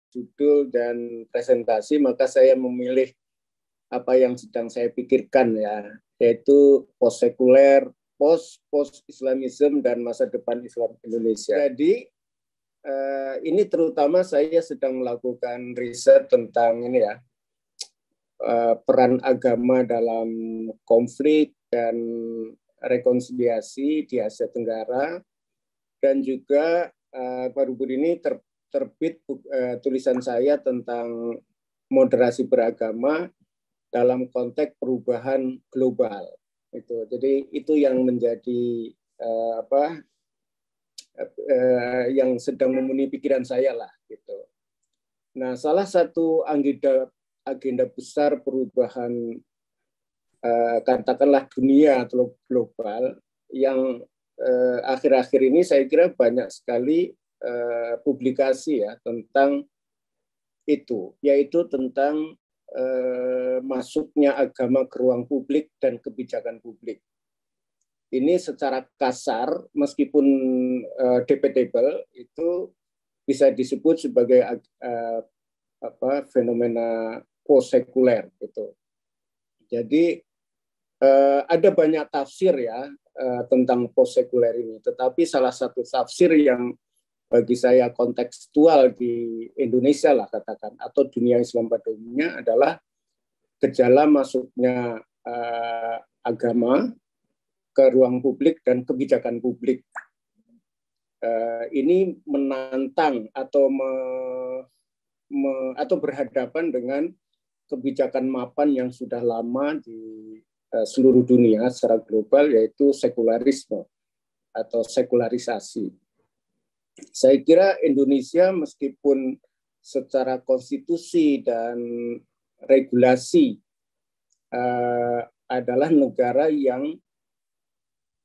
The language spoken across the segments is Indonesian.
judul dan presentasi, maka saya memilih apa yang sedang saya pikirkan ya, yaitu post-sekuler, post-Islamism dan masa depan Islam Indonesia. Jadi ini terutama saya sedang melakukan riset tentang ini ya, peran agama dalam konflik dan rekonsiliasi di Asia Tenggara, dan juga baru-baru ini terbit tulisan saya tentang moderasi beragama dalam konteks perubahan global. Jadi itu yang menjadi yang sedang memenuhi pikiran saya lah gitu. Nah, salah satu agenda besar perubahan katakanlah dunia atau global yang akhir-akhir ini saya kira banyak sekali publikasi ya tentang itu, yaitu tentang masuknya agama ke ruang publik dan kebijakan publik. Ini secara kasar, meskipun debatable, itu bisa disebut sebagai fenomena post-sekuler gitu. Jadi ada banyak tafsir ya tentang post-sekuler ini, tetapi salah satu tafsir yang bagi saya kontekstual di Indonesia lah katakan, atau dunia Islam pada umumnya adalah gejala masuknya agama ke ruang publik dan kebijakan publik. Ini menantang atau atau berhadapan dengan kebijakan mapan yang sudah lama di seluruh dunia secara global, yaitu sekularisme atau sekularisasi. Saya kira Indonesia meskipun secara konstitusi dan regulasi adalah negara yang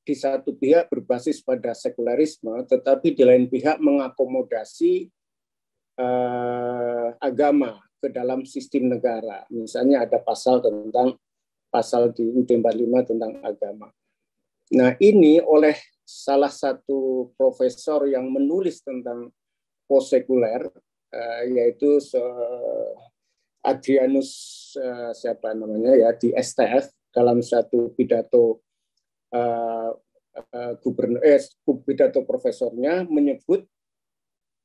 di satu pihak berbasis pada sekularisme, tetapi di lain pihak mengakomodasi agama ke dalam sistem negara. Misalnya ada pasal di UUD 45 tentang agama. Nah, ini oleh salah satu profesor yang menulis tentang post-sekuler, yaitu Adrianus di STF, dalam satu pidato pidato profesornya menyebut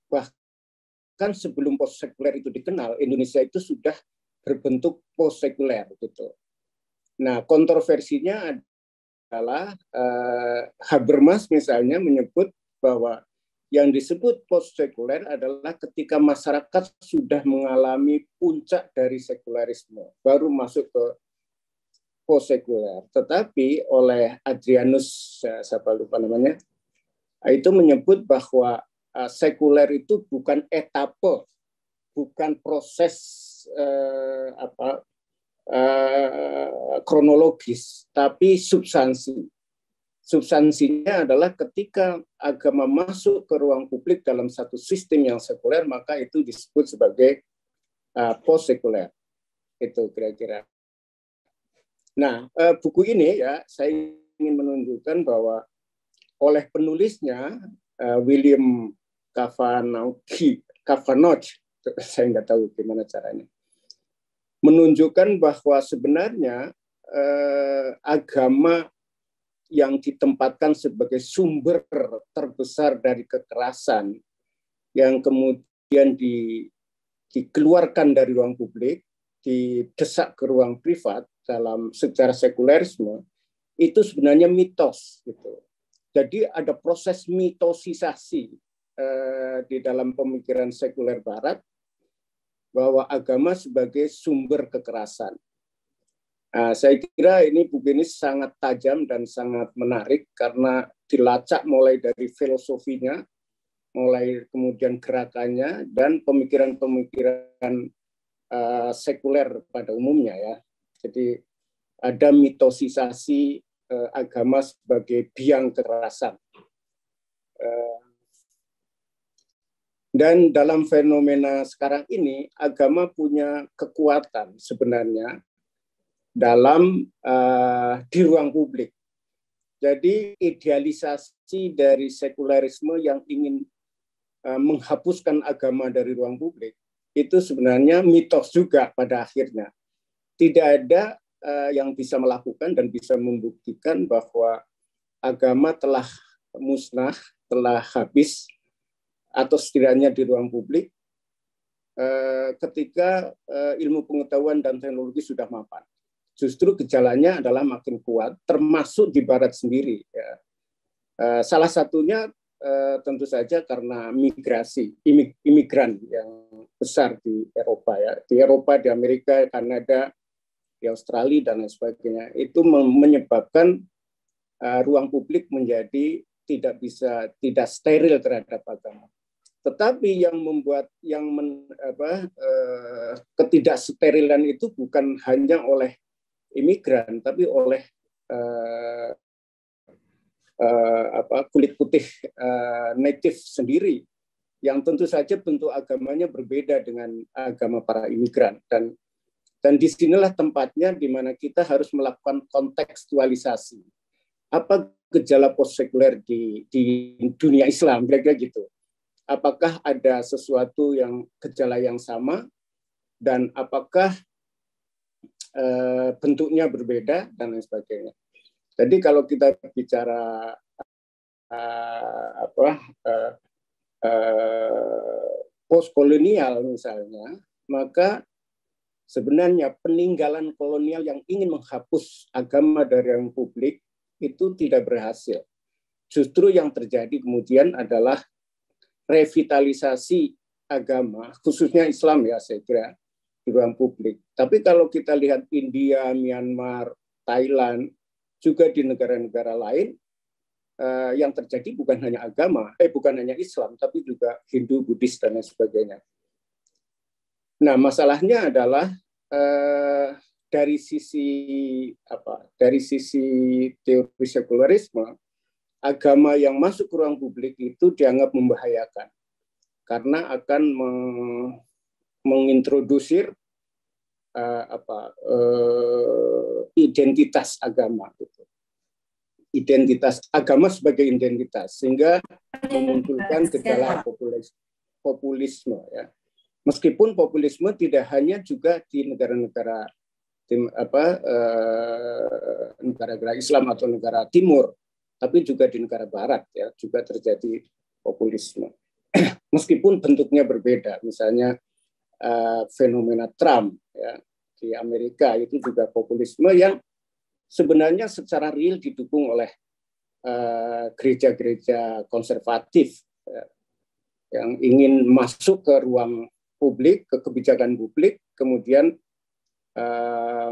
bahkan sebelum post-sekuler itu dikenal, Indonesia itu sudah berbentuk post-sekuler gitu. Nah, kontroversinya adalah Habermas misalnya menyebut bahwa yang disebut post-sekuler adalah ketika masyarakat sudah mengalami puncak dari sekularisme, baru masuk ke post-sekuler. Tetapi oleh Adrianus, itu menyebut bahwa sekuler itu bukan etape, bukan proses kronologis, tapi substansi. Substansinya adalah ketika agama masuk ke ruang publik dalam satu sistem yang sekuler, maka itu disebut sebagai post-sekuler. Itu kira-kira. Nah, buku ini ya saya ingin menunjukkan bahwa oleh penulisnya William Cavanaugh, saya nggak tahu gimana caranya, menunjukkan bahwa sebenarnya agama yang ditempatkan sebagai sumber terbesar dari kekerasan yang kemudian dikeluarkan dari ruang publik, didesak ke ruang privat dalam sejarah sekulerisme, itu sebenarnya mitos gitu. Jadi ada proses mitosisasi di dalam pemikiran sekuler Barat bahwa agama sebagai sumber kekerasan. Saya kira buku ini sangat tajam dan sangat menarik karena dilacak mulai dari filosofinya, mulai kemudian gerakannya dan pemikiran-pemikiran sekuler pada umumnya ya. Jadi ada mitosisasi agama sebagai biang kekerasan. Dan dalam fenomena sekarang ini, agama punya kekuatan sebenarnya dalam di ruang publik. Jadi idealisasi dari sekularisme yang ingin menghapuskan agama dari ruang publik, itu sebenarnya mitos juga pada akhirnya. Tidak ada yang bisa melakukan dan bisa membuktikan bahwa agama telah musnah, telah habis, atau setidaknya di ruang publik ketika ilmu pengetahuan dan teknologi sudah mapan. Justru gejalanya adalah makin kuat, termasuk di Barat sendiri. Ya. Salah satunya tentu saja karena migrasi, imigran yang besar di Eropa. Ya. Di Eropa, di Amerika, Kanada, di Australia, dan lain sebagainya. Itu menyebabkan ruang publik menjadi tidak steril terhadap agama. Tetapi yang membuat ketidaksterilan itu bukan hanya oleh imigran, tapi oleh kulit putih native sendiri, yang tentu saja bentuk agamanya berbeda dengan agama para imigran. Dan disinilah tempatnya di mana kita harus melakukan kontekstualisasi. Apa gejala postsekuler di dunia Islam, kira-kira gitu. Apakah ada sesuatu yang gejala yang sama, dan apakah bentuknya berbeda, dan lain sebagainya. Jadi kalau kita bicara postkolonial misalnya, maka sebenarnya peninggalan kolonial yang ingin menghapus agama dari ruang publik itu tidak berhasil. Justru yang terjadi kemudian adalah revitalisasi agama, khususnya Islam ya saya kira, di ruang publik. Tapi kalau kita lihat India, Myanmar, Thailand, juga di negara-negara lain, yang terjadi bukan hanya bukan hanya Islam, tapi juga Hindu, Buddhis, dan lain sebagainya. Nah, masalahnya adalah dari sisi teori sekularisme, agama yang masuk ke ruang publik itu dianggap membahayakan karena akan mengintrodusir identitas agama, gitu. Identitas agama sebagai identitas, sehingga memunculkan gejala populisme. Ya. Meskipun populisme tidak hanya juga di negara-negara Islam atau negara Timur, tapi juga di negara Barat ya juga terjadi populisme. Meskipun bentuknya berbeda, misalnya fenomena Trump ya, di Amerika itu juga populisme yang sebenarnya secara real didukung oleh gereja-gereja konservatif ya, yang ingin masuk ke ruang publik, ke kebijakan publik, kemudian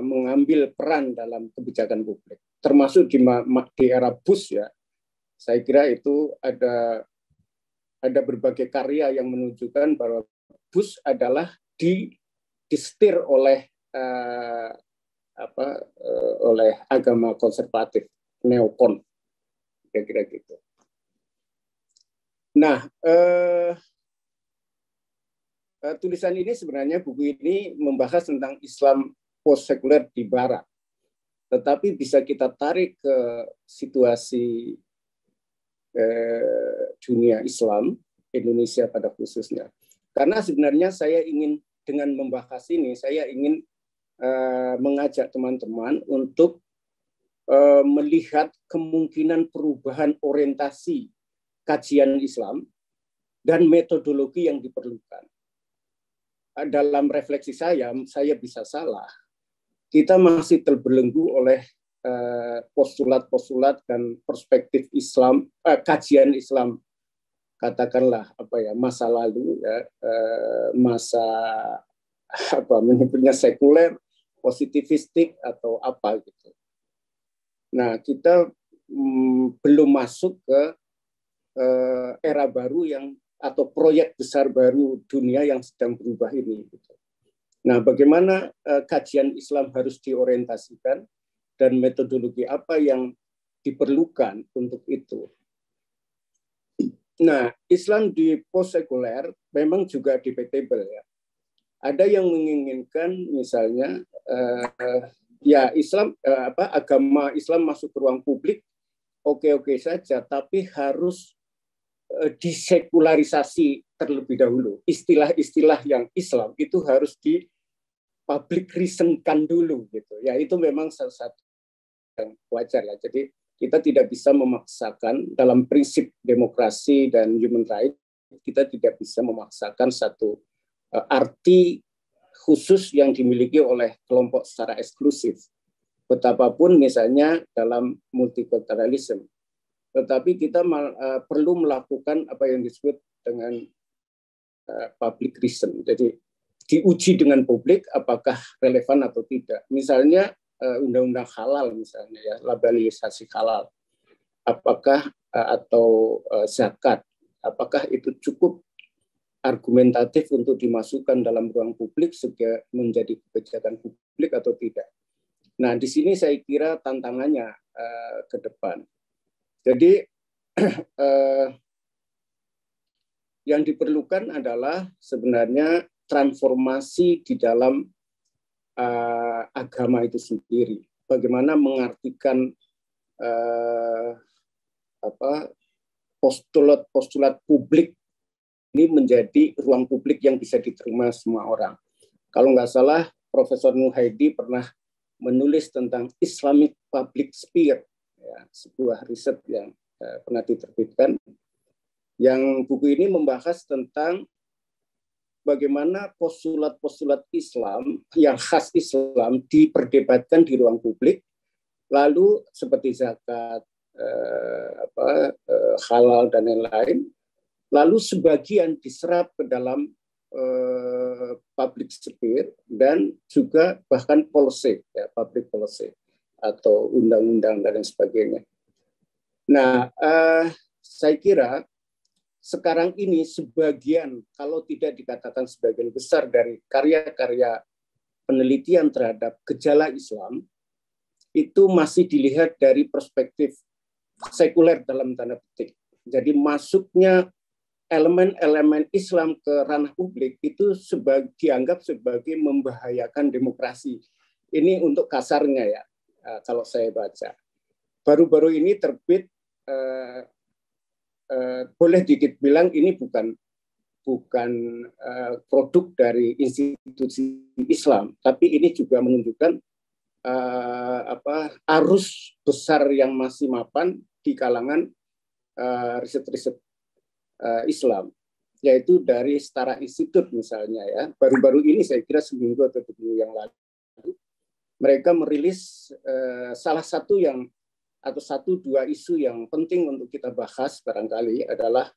mengambil peran dalam kebijakan publik. Termasuk di era Bush ya, saya kira itu ada berbagai karya yang menunjukkan bahwa Bush adalah disetir oleh oleh agama konservatif, neokon, kira-kira gitu. Nah, tulisan ini sebenarnya, buku ini membahas tentang Islam postsekuler di Barat. Tetapi bisa kita tarik ke situasi dunia Islam, Indonesia pada khususnya. Karena sebenarnya saya ingin, dengan membahas ini, saya ingin mengajak teman-teman untuk melihat kemungkinan perubahan orientasi kajian Islam dan metodologi yang diperlukan. Dalam refleksi saya bisa salah. Kita masih terbelenggu oleh postulat-postulat dan perspektif Islam, kajian Islam, katakanlah masa lalu ya, masa menyebutnya sekuler, positivistik atau apa gitu. Nah, kita belum masuk ke era baru atau proyek besar baru dunia yang sedang berubah ini. Gitu. Nah, bagaimana kajian Islam harus diorientasikan dan metodologi apa yang diperlukan untuk itu. Nah, Islam di postsekuler memang juga debatable ya. Ada yang menginginkan misalnya agama Islam masuk ke ruang publik oke-oke saja, tapi harus disekularisasi terlebih dahulu. Istilah-istilah yang Islam itu harus di public reason-kan dulu gitu. Ya itu memang salah satu yang wajar ya. Jadi kita tidak bisa memaksakan dalam prinsip demokrasi dan human rights, kita tidak bisa memaksakan satu arti khusus yang dimiliki oleh kelompok secara eksklusif. Betapapun misalnya dalam multikulturalisme. Tetapi kita perlu melakukan apa yang disebut dengan public reason. Jadi diuji dengan publik apakah relevan atau tidak. Misalnya undang-undang halal misalnya ya, labalisasi halal. Apakah atau zakat, apakah itu cukup argumentatif untuk dimasukkan dalam ruang publik sehingga menjadi kebijakan publik atau tidak. Nah, di sini saya kira tantangannya ke depan. Jadi yang diperlukan adalah sebenarnya transformasi di dalam agama itu sendiri. Bagaimana mengartikan postulat publik ini menjadi ruang publik yang bisa diterima semua orang. Kalau nggak salah, Profesor Nuhaidi pernah menulis tentang Islamic Public Sphere, ya, sebuah riset yang pernah diterbitkan. Yang buku ini membahas tentang bagaimana postulat-postulat Islam yang khas Islam diperdebatkan di ruang publik, lalu seperti zakat, halal dan lain-lain, lalu sebagian diserap ke dalam public sphere dan juga bahkan policy, ya, public policy atau undang-undang dan lain sebagainya. Nah, saya kira sekarang ini sebagian, kalau tidak dikatakan sebagian besar dari karya-karya penelitian terhadap gejala Islam itu masih dilihat dari perspektif sekuler dalam tanda petik. Jadi masuknya elemen-elemen Islam ke ranah publik itu dianggap sebagai membahayakan demokrasi. Ini untuk kasarnya ya, kalau saya baca. Baru-baru ini terbit, boleh dibilang ini bukan produk dari institusi Islam, tapi ini juga menunjukkan arus besar yang masih mapan di kalangan riset-riset Islam, yaitu dari Setara Institute misalnya ya. Baru-baru ini saya kira seminggu atau 2 minggu yang lalu mereka merilis salah satu yang atau 1-2 isu yang penting untuk kita bahas barangkali adalah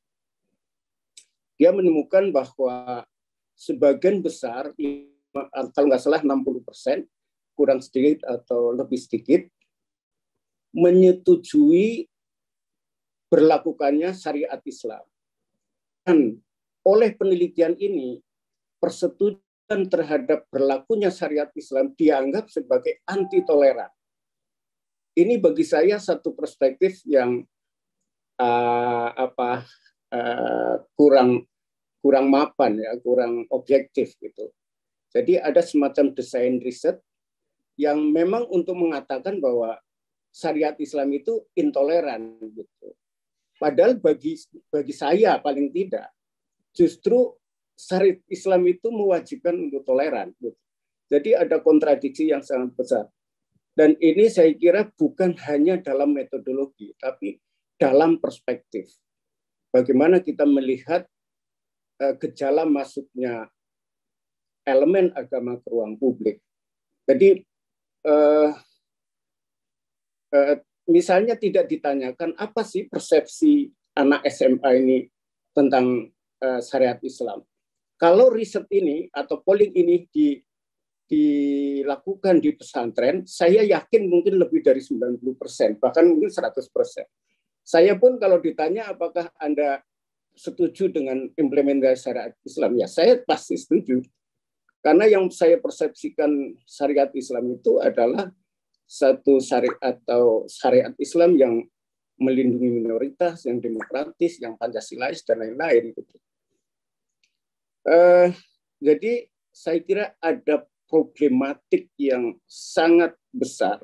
dia menemukan bahwa sebagian besar, kalau nggak salah 60%, kurang sedikit atau lebih sedikit, menyetujui berlakukannya syariat Islam. Dan oleh penelitian ini, persetujuan terhadap berlakunya syariat Islam dianggap sebagai anti toleran. Ini bagi saya satu perspektif yang kurang mapan ya, kurang objektif gitu. Jadi ada semacam desain riset yang memang untuk mengatakan bahwa syariat Islam itu intoleran gitu. Padahal bagi saya paling tidak, justru syariat Islam itu mewajibkan untuk toleran. Gitu. Jadi ada kontradiksi yang sangat besar. Dan ini saya kira bukan hanya dalam metodologi, tapi dalam perspektif. Bagaimana kita melihat gejala masuknya elemen agama ke ruang publik. Jadi misalnya tidak ditanyakan apa sih persepsi anak SMA ini tentang syariat Islam. Kalau riset ini atau polling ini dilakukan di pesantren, saya yakin mungkin lebih dari 90%, bahkan mungkin 100%. Saya pun kalau ditanya apakah Anda setuju dengan implementasi syariat Islam, ya saya pasti setuju. Karena yang saya persepsikan syariat Islam itu adalah satu syariat atau syariat Islam yang melindungi minoritas, yang demokratis, yang Pancasilais dan lain-lain. Jadi saya kira ada problematik yang sangat besar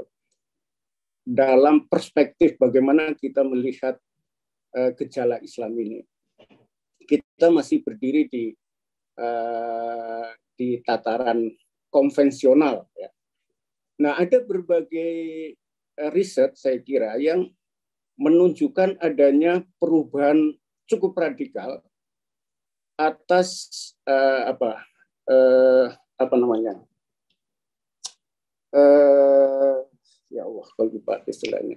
dalam perspektif bagaimana kita melihat gejala Islam ini. kita masih berdiri di tataran konvensional. Ya. Nah, ada berbagai riset saya kira yang menunjukkan adanya perubahan cukup radikal atas apa namanya? Ya Allah, kalau lupa istilahnya.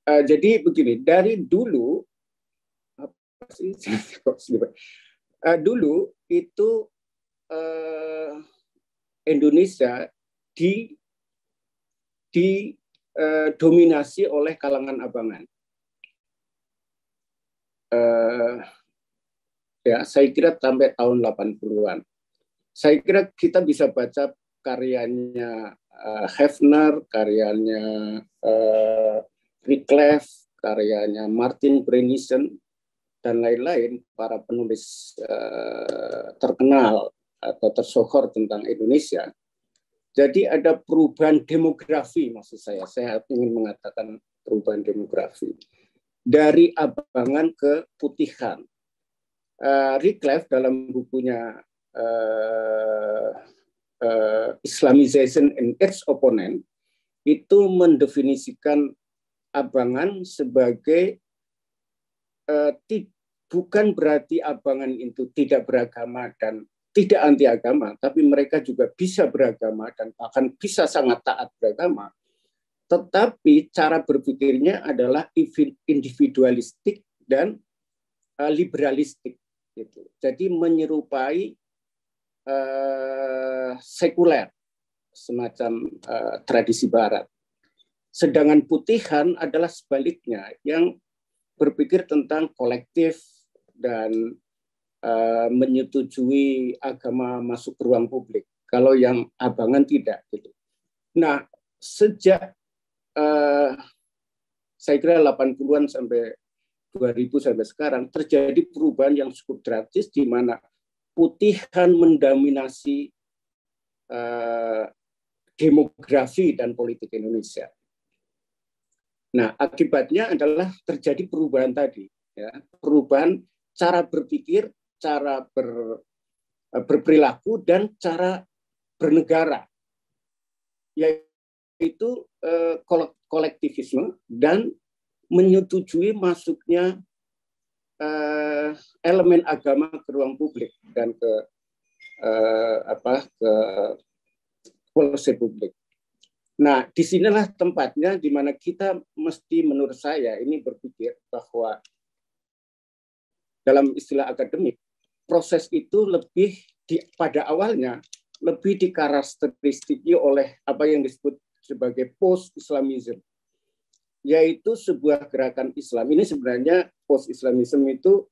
Jadi begini, dari dulu apa sih? Dulu itu Indonesia didominasi oleh kalangan abangan. Ya, saya kira sampai tahun 80-an. Saya kira kita bisa baca karyanya Hefner, karyanya Wycliffe, karyanya Martin Brennissen, dan lain-lain, para penulis terkenal atau tersohor tentang Indonesia. Jadi ada perubahan demografi, maksud saya ingin mengatakan perubahan demografi. Dari abangan ke putihan. Wycliffe dalam bukunya Islamization and its Opponent itu mendefinisikan abangan sebagai bukan berarti abangan itu tidak beragama dan tidak anti agama, tapi mereka juga bisa beragama dan bahkan bisa sangat taat beragama. Tetapi cara berpikirnya adalah individualistik dan liberalistik. Gitu. Jadi menyerupai sekuler, semacam tradisi Barat. Sedangkan putihan adalah sebaliknya, yang berpikir tentang kolektif dan menyetujui agama masuk ke ruang publik. Kalau yang abangan tidak. Gitu. Nah, sejak saya kira 80-an sampai 2000 sampai sekarang terjadi perubahan yang cukup drastis di mana putihan mendominasi demografi dan politik Indonesia. Nah, akibatnya adalah terjadi perubahan tadi, ya, perubahan cara berpikir, cara berperilaku, dan cara bernegara, yaitu kolektivisme dan menyetujui masuknya elemen agama ke ruang publik dan ke polisi publik. Nah, disinilah tempatnya di mana kita mesti, menurut saya, ini berpikir bahwa dalam istilah akademik, proses itu lebih pada awalnya lebih dikarakteristiki oleh apa yang disebut sebagai post-Islamism, yaitu sebuah gerakan Islam. Ini sebenarnya post-Islamism itu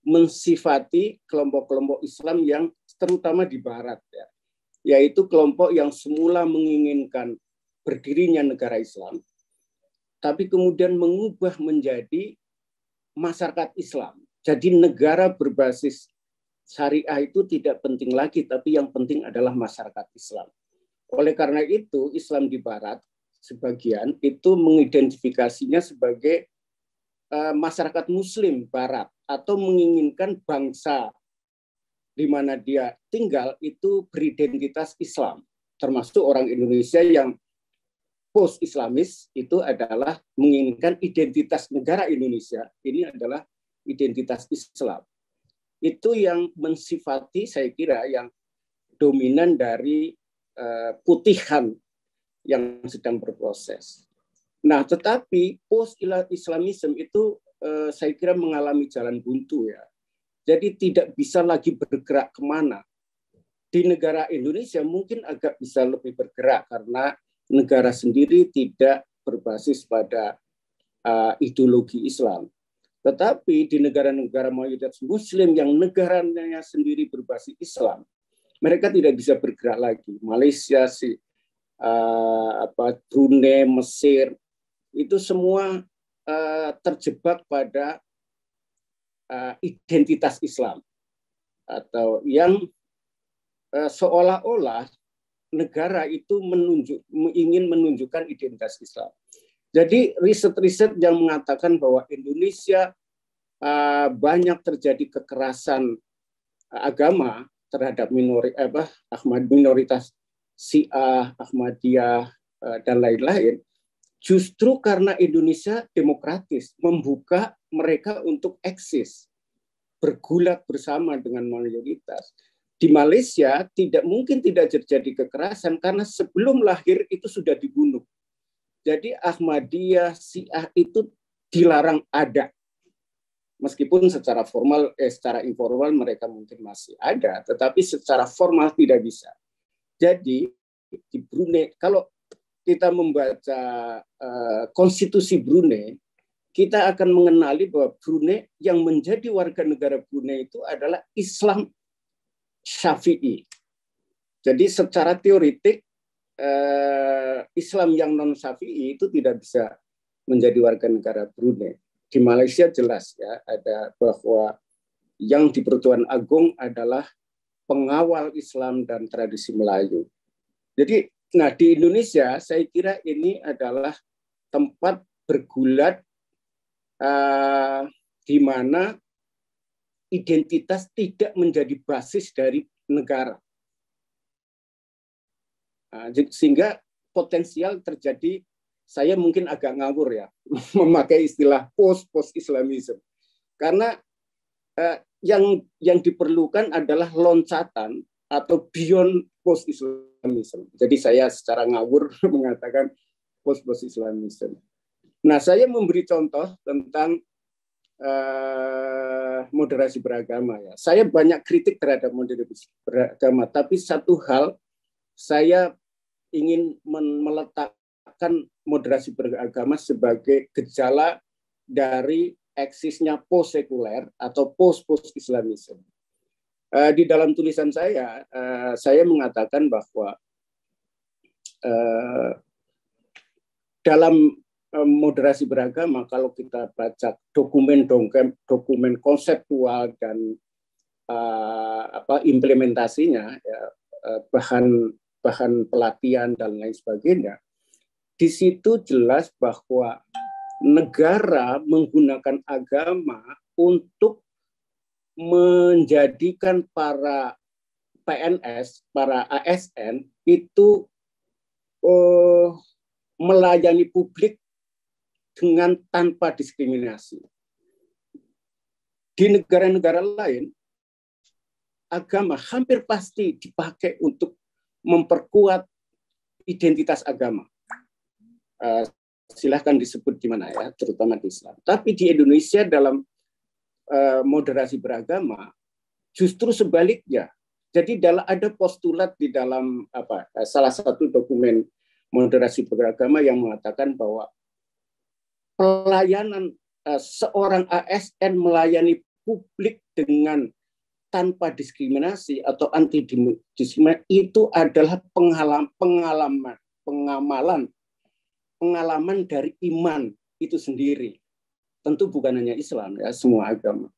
mensifati kelompok-kelompok Islam yang terutama di Barat, ya, yaitu kelompok yang semula menginginkan berdirinya negara Islam, tapi kemudian mengubah menjadi masyarakat Islam. Jadi negara berbasis syariah itu tidak penting lagi, tapi yang penting adalah masyarakat Islam. Oleh karena itu, Islam di Barat sebagian itu mengidentifikasinya sebagai masyarakat Muslim Barat, atau menginginkan bangsa di mana dia tinggal itu beridentitas Islam, termasuk orang Indonesia yang post-Islamis itu adalah menginginkan identitas negara Indonesia ini adalah identitas Islam. Itu yang mensifati, saya kira, yang dominan dari putihan yang sedang berproses. Nah, tetapi post-Islamism itu saya kira mengalami jalan buntu, ya. Jadi tidak bisa lagi bergerak kemana. Di negara Indonesia mungkin agak bisa lebih bergerak karena negara sendiri tidak berbasis pada ideologi Islam. Tetapi di negara-negara mayoritas Muslim yang negaranya sendiri berbasis Islam, mereka tidak bisa bergerak lagi. Malaysia, Brunei, Mesir, itu semua terjebak pada identitas Islam, atau yang seolah-olah negara itu ingin menunjukkan identitas Islam. Jadi riset-riset yang mengatakan bahwa Indonesia banyak terjadi kekerasan agama terhadap minoritas Syiah, Ahmadiyah, dan lain-lain, justru karena Indonesia demokratis, membuka mereka untuk eksis, bergulat bersama dengan mayoritas. Di Malaysia mungkin tidak terjadi kekerasan karena sebelum lahir itu sudah dibunuh. Jadi Ahmadiyah, Syiah itu dilarang ada. Meskipun secara formal, secara informal mereka mungkin masih ada, tetapi secara formal tidak bisa. Jadi di Brunei, kalau kita membaca konstitusi Brunei, kita akan mengenali bahwa Brunei yang menjadi warga negara Brunei itu adalah Islam Syafi'i. Jadi secara teoritik Islam yang non Syafi'i itu tidak bisa menjadi warga negara Brunei. Di Malaysia jelas ya ada bahwa yang di Pertuan Agung adalah pengawal Islam dan tradisi Melayu. Jadi, nah di Indonesia saya kira ini adalah tempat bergulat di mana identitas tidak menjadi basis dari negara. Sehingga potensial terjadi, saya mungkin agak ngawur ya, memakai istilah post-Islamism. Karena yang diperlukan adalah loncatan atau beyond post-Islamism. Jadi saya secara ngawur mengatakan post-Islamism. Nah, saya memberi contoh tentang moderasi beragama ya. Saya banyak kritik terhadap moderasi beragama, tapi satu hal saya ingin meletakkan moderasi beragama sebagai gejala dari eksisnya post-sekuler atau post-Islamism. Di dalam tulisan saya mengatakan bahwa dalam moderasi beragama, kalau kita baca dokumen konseptual dan implementasinya, ya, bahan pelatihan dan lain sebagainya, di situ jelas bahwa negara menggunakan agama untuk menjadikan para PNS, para ASN itu melayani publik dengan tanpa diskriminasi. Di negara-negara lain, agama hampir pasti dipakai untuk memperkuat identitas agama. Silahkan disebut di mana ya, terutama di Islam. Tapi di Indonesia dalam moderasi beragama justru sebaliknya. Jadi ada postulat di dalam salah satu dokumen moderasi beragama yang mengatakan bahwa pelayanan seorang ASN melayani publik dengan tanpa diskriminasi atau anti diskriminasi itu adalah pengamalan dari iman itu sendiri. Tentu bukan hanya Islam ya, semua agama.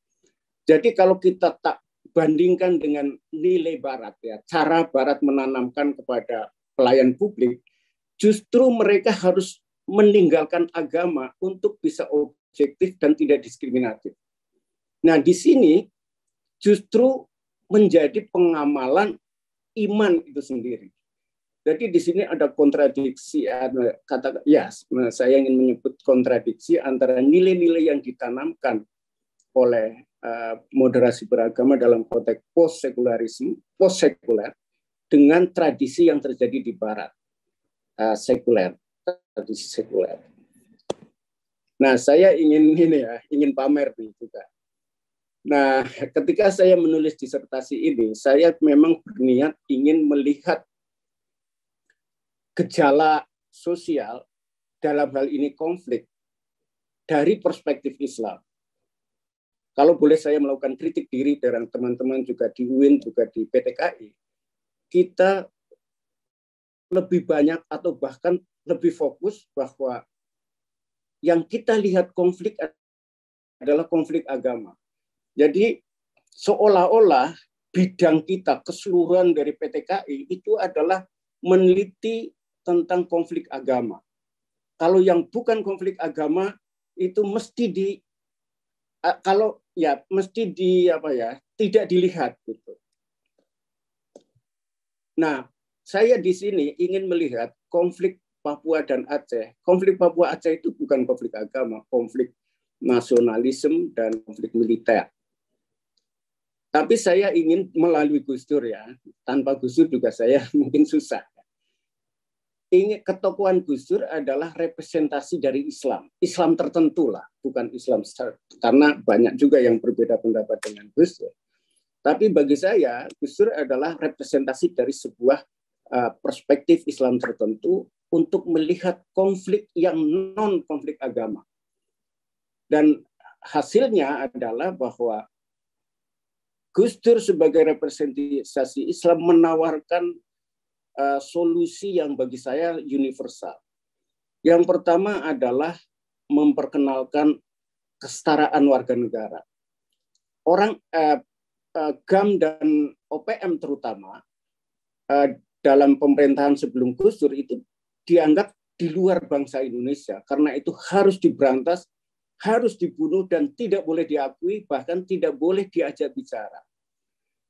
Jadi kalau kita tak bandingkan dengan nilai Barat ya, cara Barat menanamkan kepada pelayan publik, justru mereka harus meninggalkan agama untuk bisa objektif dan tidak diskriminatif. Nah, di sini justru menjadi pengamalan iman itu sendiri. Jadi di sini ada kontradiksi, saya ingin menyebut kontradiksi antara nilai-nilai yang ditanamkan oleh moderasi beragama dalam konteks post-sekuler dengan tradisi yang terjadi di Barat, tradisi sekuler. Nah, saya ingin pamer nih juga. Nah, ketika saya menulis disertasi ini, saya memang berniat ingin melihat gejala sosial dalam hal ini konflik dari perspektif Islam. Kalau boleh saya melakukan kritik diri dengan teman-teman juga di UIN, juga di PTKI, kita lebih banyak atau bahkan lebih fokus bahwa yang kita lihat konflik adalah konflik agama. Jadi seolah-olah bidang kita keseluruhan dari PTKI itu adalah meneliti tentang konflik agama. Kalau yang bukan konflik agama itu mesti kalau ya mesti tidak dilihat gitu. Nah, saya di sini ingin melihat konflik Papua dan Aceh. Konflik Papua Aceh itu bukan konflik agama, konflik nasionalisme dan konflik militer. Tapi saya ingin melalui Gus Dur ya, tanpa Gus Dur juga saya mungkin susah. Ketokohan Gus Dur adalah representasi dari Islam. Islam tertentu lah, bukan Islam karena banyak juga yang berbeda pendapat dengan Gus Dur. Tapi bagi saya, Gus Dur adalah representasi dari sebuah perspektif Islam tertentu untuk melihat konflik yang non-konflik agama. Dan hasilnya adalah bahwa Gus Dur sebagai representasi Islam menawarkan solusi yang bagi saya universal. Yang pertama adalah memperkenalkan kesetaraan warga negara. Orang GAM dan OPM terutama dalam pemerintahan sebelum Gus Dur itu dianggap di luar bangsa Indonesia, karena itu harus diberantas, harus dibunuh, dan tidak boleh diakui, bahkan tidak boleh diajak bicara.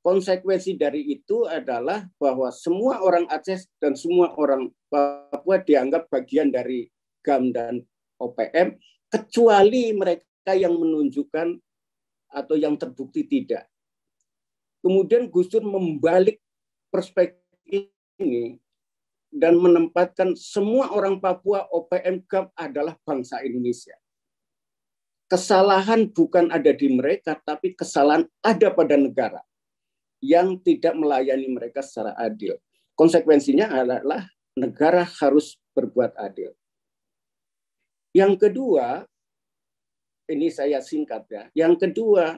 Konsekuensi dari itu adalah bahwa semua orang Aceh dan semua orang Papua dianggap bagian dari GAM dan OPM, kecuali mereka yang menunjukkan atau yang terbukti tidak. Kemudian Gus Dur membalik perspektif ini dan menempatkan semua orang Papua, OPM, GAM adalah bangsa Indonesia. Kesalahan bukan ada di mereka, tapi kesalahan ada pada negara yang tidak melayani mereka secara adil. Konsekuensinya adalah negara harus berbuat adil. Yang kedua, ini saya singkat ya. Yang kedua,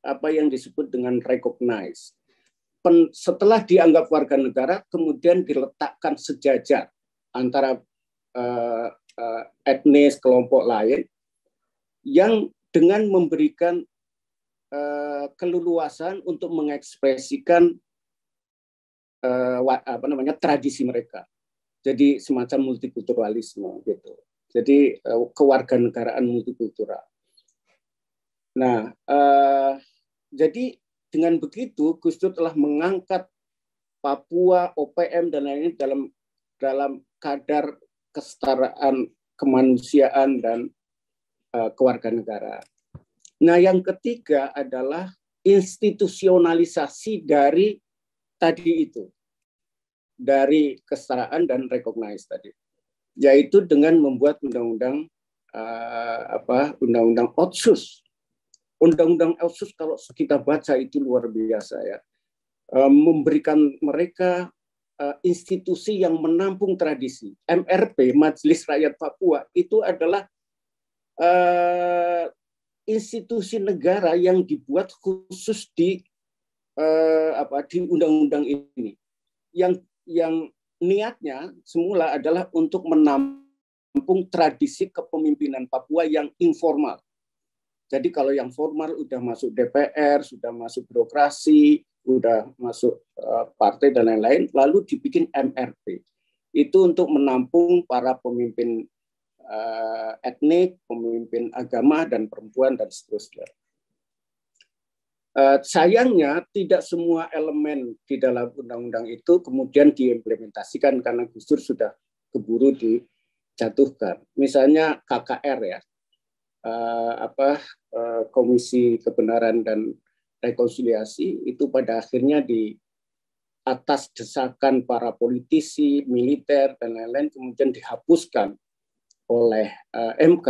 apa yang disebut dengan recognize. Setelah dianggap warga negara, kemudian diletakkan sejajar antara etnis kelompok lain, yang dengan memberikan keleluasan untuk mengekspresikan tradisi mereka. Jadi semacam multikulturalisme gitu. Jadi kewarganegaraan multikultural. Nah, jadi dengan begitu Gus Dur telah mengangkat Papua, OPM dan lain-lain dalam kadar kesetaraan kemanusiaan dan kewarganegaraan. Nah, yang ketiga adalah institusionalisasi dari tadi itu, dari kesetaraan dan recognize tadi, yaitu dengan membuat undang-undang undang-undang Otsus. Undang-undang Otsus kalau kita baca itu luar biasa ya, memberikan mereka institusi yang menampung tradisi. MRP, Majelis Rakyat Papua, itu adalah institusi negara yang dibuat khusus di undang-undang ini, yang niatnya semula adalah untuk menampung tradisi kepemimpinan Papua yang informal. Jadi kalau yang formal udah masuk DPR, sudah masuk birokrasi, udah masuk partai dan lain-lain, lalu dibikin MRP. Itu untuk menampung para pemimpin etnik, pemimpin agama, dan perempuan, dan seterusnya. Sayangnya tidak semua elemen di dalam undang-undang itu kemudian diimplementasikan karena Gus Dur sudah keburu dijatuhkan. Misalnya KKR ya, Komisi Kebenaran dan Rekonsiliasi, itu pada akhirnya di atas desakan para politisi, militer, dan lain-lain kemudian dihapuskan oleh MK,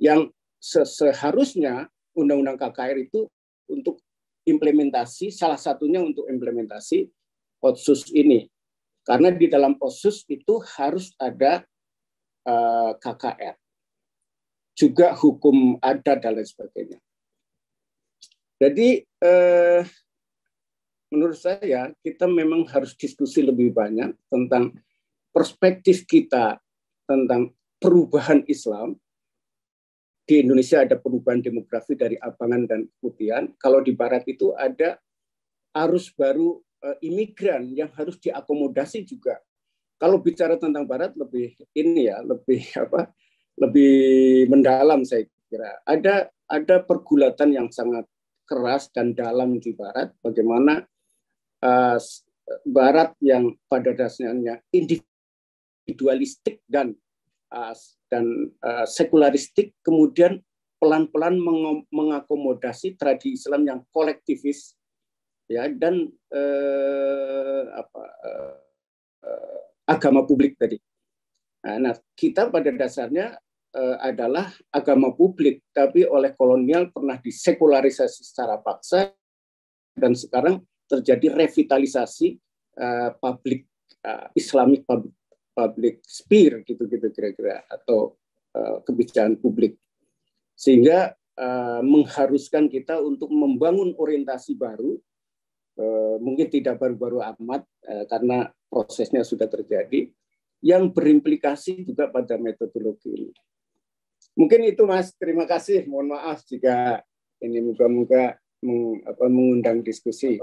yang seharusnya undang-undang KKR itu untuk implementasi, salah satunya untuk implementasi Otsus ini, karena di dalam Otsus itu harus ada KKR, juga hukum adat dan lain sebagainya. Jadi menurut saya kita memang harus diskusi lebih banyak tentang perspektif kita tentang perubahan Islam. Di Indonesia ada perubahan demografi dari abangan dan keputihan. Kalau di Barat itu ada arus baru imigran yang harus diakomodasi juga. Kalau bicara tentang Barat lebih lebih mendalam saya kira-kira. Ada pergulatan yang sangat keras dan dalam di Barat, bagaimana Barat yang pada dasarnya individualistik dan sekularistik, kemudian pelan-pelan mengakomodasi tradisi Islam yang kolektivis, ya, dan agama publik tadi. Nah, kita pada dasarnya adalah agama publik, tapi oleh kolonial pernah disekularisasi secara paksa, dan sekarang terjadi revitalisasi publik Islamic public sphere gitu kira-kira, atau kebijakan publik, sehingga mengharuskan kita untuk membangun orientasi baru, mungkin tidak baru-baru amat karena prosesnya sudah terjadi, yang berimplikasi juga pada metodologi ini. Mungkin itu, Mas. Terima kasih. Mohon maaf jika ini moga-moga mengundang diskusi.